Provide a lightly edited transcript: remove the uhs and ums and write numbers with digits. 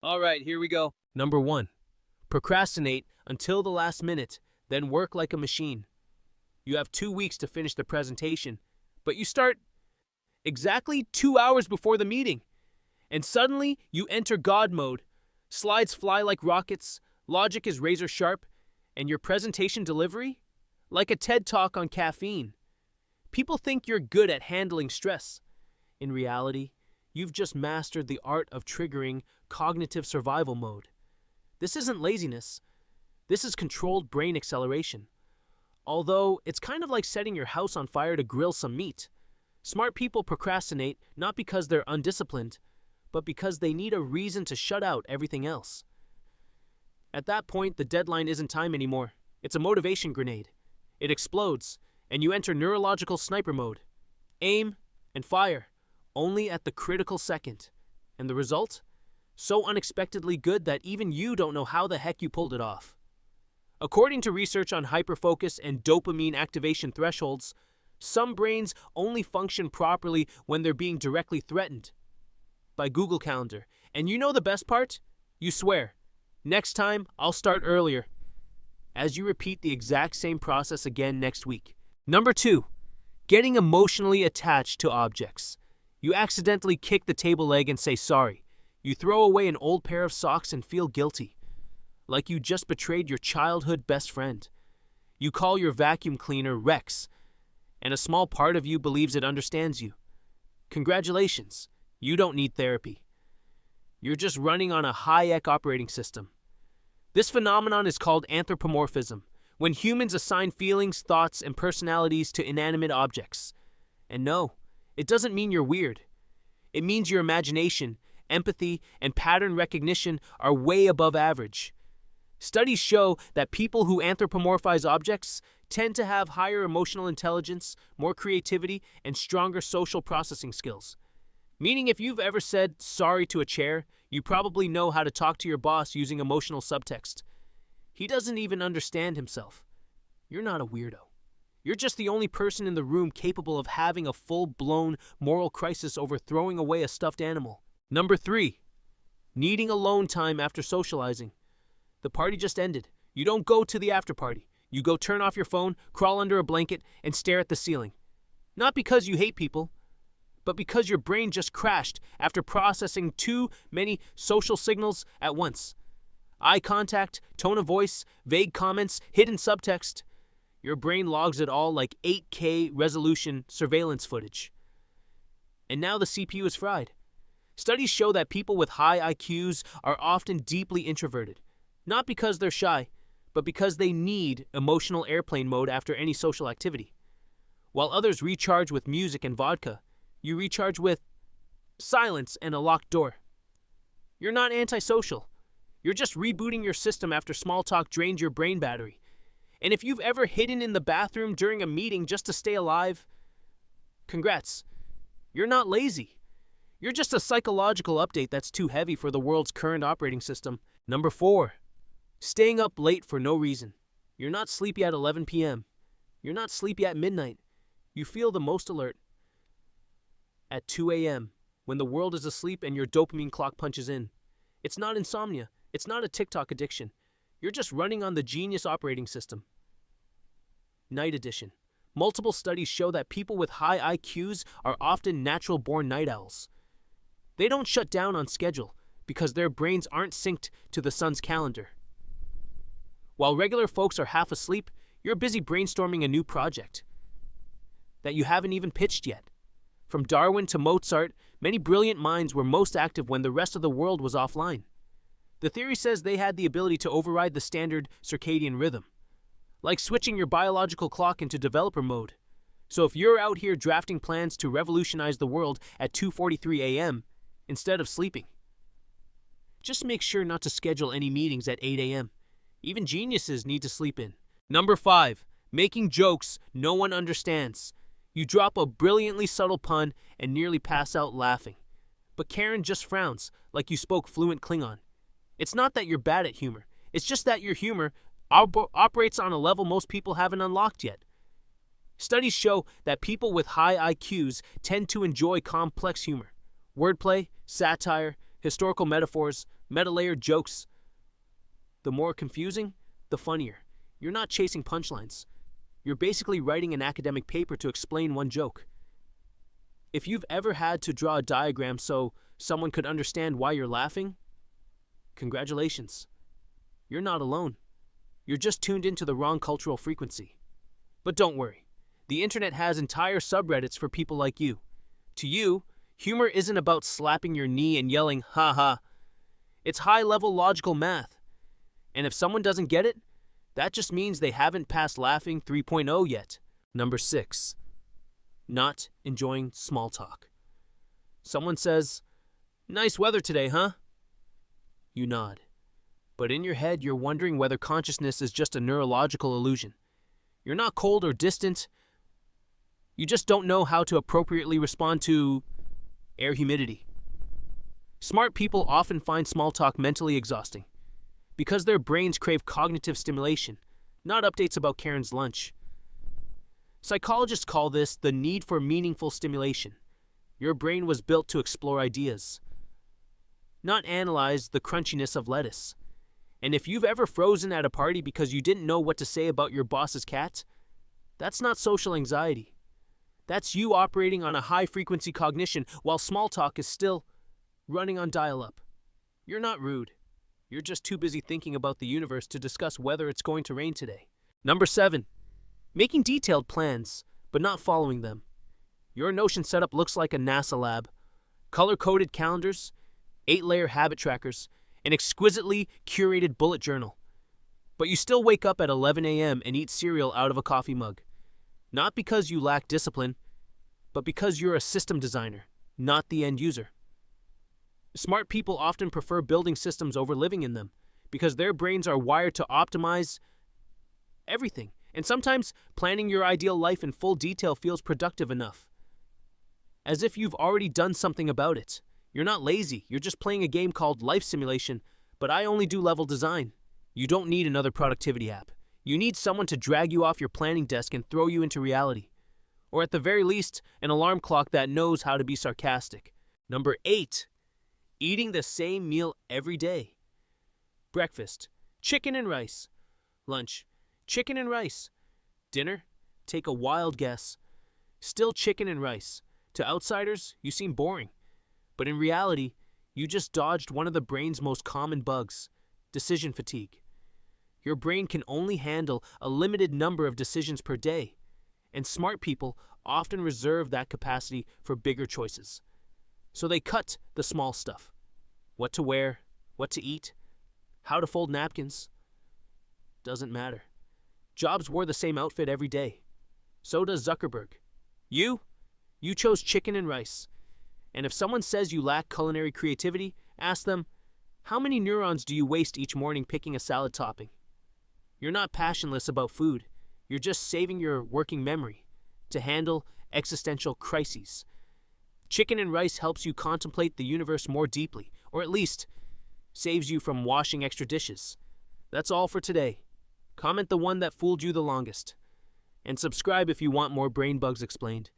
All right, here we go. Number 1. Procrastinate until the last minute, then work like a machine. You have 2 weeks to finish the presentation, but you start exactly 2 hours before the meeting. And suddenly, you enter God mode. Slides fly like rockets, logic is razor sharp, and your presentation delivery? Like a TED Talk on caffeine. People think you're good at handling stress. In reality, you've just mastered the art of triggering cognitive survival mode. This isn't laziness. This is controlled brain acceleration. Although, it's kind of like setting your house on fire to grill some meat. Smart people procrastinate not because they're undisciplined, but because they need a reason to shut out everything else. At that point, the deadline isn't time anymore. It's a motivation grenade. It explodes, and you enter neurological sniper mode. Aim and fire, only at the critical second. And the result? So unexpectedly good that even you don't know how the heck you pulled it off. According to research on hyperfocus and dopamine activation thresholds, some brains only function properly when they're being directly threatened by Google Calendar. And you know the best part? You swear, next time I'll start earlier. As you repeat the exact same process again next week. Number 2, getting emotionally attached to objects. You accidentally kick the table leg and say sorry. You throw away an old pair of socks and feel guilty, like you just betrayed your childhood best friend. You call your vacuum cleaner Rex, and a small part of you believes it understands you. Congratulations, you don't need therapy. You're just running on a high-tech operating system. This phenomenon is called anthropomorphism, when humans assign feelings, thoughts, and personalities to inanimate objects. And no, it doesn't mean you're weird. It means your imagination, empathy, and pattern recognition are way above average. Studies show that people who anthropomorphize objects tend to have higher emotional intelligence, more creativity, and stronger social processing skills. Meaning if you've ever said sorry to a chair, you probably know how to talk to your boss using emotional subtext. He doesn't even understand himself. You're not a weirdo. You're just the only person in the room capable of having a full-blown moral crisis over throwing away a stuffed animal. Number 3, needing alone time after socializing. The party just ended. You don't go to the after party. You go turn off your phone, crawl under a blanket, and stare at the ceiling. Not because you hate people, but because your brain just crashed after processing too many social signals at once. Eye contact, tone of voice, vague comments, hidden subtext. Your brain logs it all like 8K resolution surveillance footage. And now the CPU is fried. Studies show that people with high IQs are often deeply introverted, not because they're shy, but because they need emotional airplane mode after any social activity. While others recharge with music and vodka, you recharge with silence and a locked door. You're not antisocial. You're just rebooting your system after small talk drained your brain battery. And if you've ever hidden in the bathroom during a meeting just to stay alive, congrats. You're not lazy. You're just a psychological update that's too heavy for the world's current operating system. Number 4, staying up late for no reason. You're not sleepy at 11 p.m. You're not sleepy at midnight. You feel the most alert at 2 a.m. when the world is asleep and your dopamine clock punches in. It's not insomnia. It's not a TikTok addiction. You're just running on the genius operating system. Night edition. Multiple studies show that people with high IQs are often natural-born night owls. They don't shut down on schedule because their brains aren't synced to the sun's calendar. While regular folks are half asleep, you're busy brainstorming a new project that you haven't even pitched yet. From Darwin to Mozart, many brilliant minds were most active when the rest of the world was offline. The theory says they had the ability to override the standard circadian rhythm, like switching your biological clock into developer mode. So if you're out here drafting plans to revolutionize the world at 2:43 a.m. instead of sleeping, just make sure not to schedule any meetings at 8 a.m. Even geniuses need to sleep in. Number 5, making jokes no one understands. You drop a brilliantly subtle pun and nearly pass out laughing. But Karen just frowns, like you spoke fluent Klingon. It's not that you're bad at humor. It's just that your humor operates on a level most people haven't unlocked yet. Studies show that people with high IQs tend to enjoy complex humor. Wordplay, satire, historical metaphors, Meta-layered jokes. The more confusing, the funnier. You're not chasing punchlines. You're basically writing an academic paper to explain one joke. If you've ever had to draw a diagram so someone could understand why you're laughing, congratulations. You're not alone. You're just tuned into the wrong cultural frequency. But don't worry. The internet has entire subreddits for people like you. To you, humor isn't about slapping your knee and yelling, ha ha. It's high-level logical math. And if someone doesn't get it, that just means they haven't passed Laughing 3.0 yet. Number 6. Not enjoying small talk. Someone says, "Nice weather today, huh?" You nod. But in your head, you're wondering whether consciousness is just a neurological illusion. You're not cold or distant. You just don't know how to appropriately respond to air humidity. Smart people often find small talk mentally exhausting because their brains crave cognitive stimulation, not updates about Karen's lunch. Psychologists call this the need for meaningful stimulation. Your brain was built to explore ideas, not analyze the crunchiness of lettuce. And if you've ever frozen at a party because you didn't know what to say about your boss's cat, that's not social anxiety. That's you operating on a high-frequency cognition while small talk is still running on dial-up. You're not rude. You're just too busy thinking about the universe to discuss whether it's going to rain today. Number 7. Making detailed plans, but not following them. Your Notion setup looks like a NASA lab. Color-coded calendars, 8-layer habit trackers, an exquisitely curated bullet journal. But you still wake up at 11 a.m. and eat cereal out of a coffee mug. Not because you lack discipline, but because you're a system designer, not the end user. Smart people often prefer building systems over living in them because their brains are wired to optimize everything. And sometimes planning your ideal life in full detail feels productive enough, as if you've already done something about it. You're not lazy, you're just playing a game called Life Simulation, but I only do level design. You don't need another productivity app. You need someone to drag you off your planning desk and throw you into reality. Or at the very least, an alarm clock that knows how to be sarcastic. Number 8. Eating the same meal every day. Breakfast, chicken and rice. Lunch, chicken and rice. Dinner, take a wild guess. Still chicken and rice. To outsiders, you seem boring. But in reality, you just dodged one of the brain's most common bugs, decision fatigue. Your brain can only handle a limited number of decisions per day, and smart people often reserve that capacity for bigger choices. So they cut the small stuff. What to wear, what to eat, how to fold napkins. Doesn't matter. Jobs wore the same outfit every day. So does Zuckerberg. You chose chicken and rice. And if someone says you lack culinary creativity, ask them, how many neurons do you waste each morning picking a salad topping? You're not passionless about food. You're just saving your working memory to handle existential crises. Chicken and rice helps you contemplate the universe more deeply, or at least saves you from washing extra dishes. That's all for today. Comment the one that fooled you the longest. And subscribe if you want more brain bugs explained.